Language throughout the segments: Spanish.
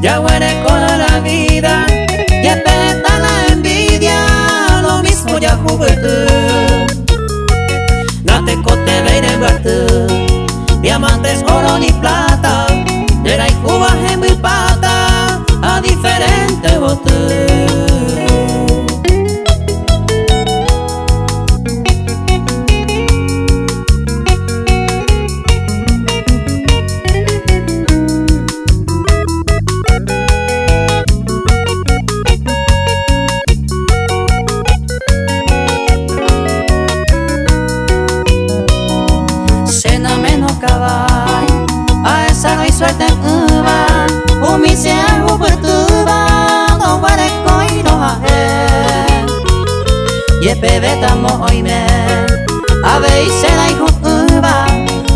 ya huele con la vida y espeta la envidia, lo mismo ya juventud. Nate cote veire guarte, diamantes, oro ni plata, de la Cuba en mi pata, a diferentes botes. A esa no hay suerte uva, humicia hubertuba, no guareco y no jaje. Y es pebetamo hoy me, a ver y se la hijo uva,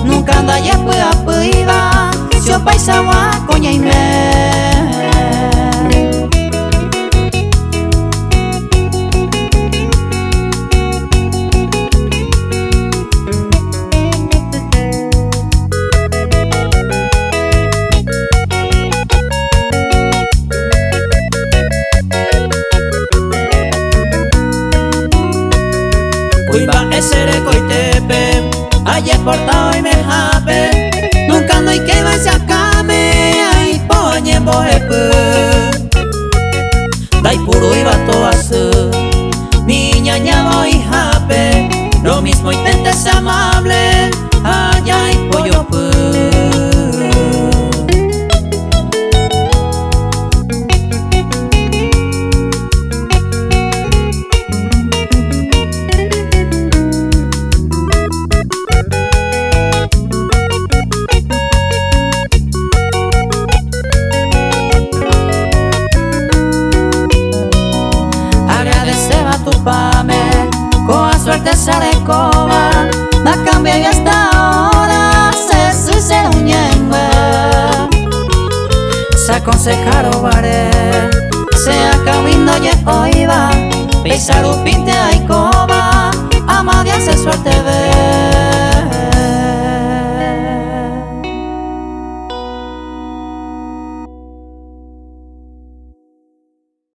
nunca anda y es pua puiva, si o paisa guacoña y me. Cuiba esere coitepe, ayer portado y me jape, nunca no hay que va se acabe, ay poñe bojepe. Dai puro iba todo así, niña ñamo y jape, lo mismo intente ser amable, allá y pollo con suerte se recoba, ma cambia y hasta ahora se sucede un ñengue. Se aconsejaron vare, se acabando y oiva, pesar un pinte y coba, amadia se suerte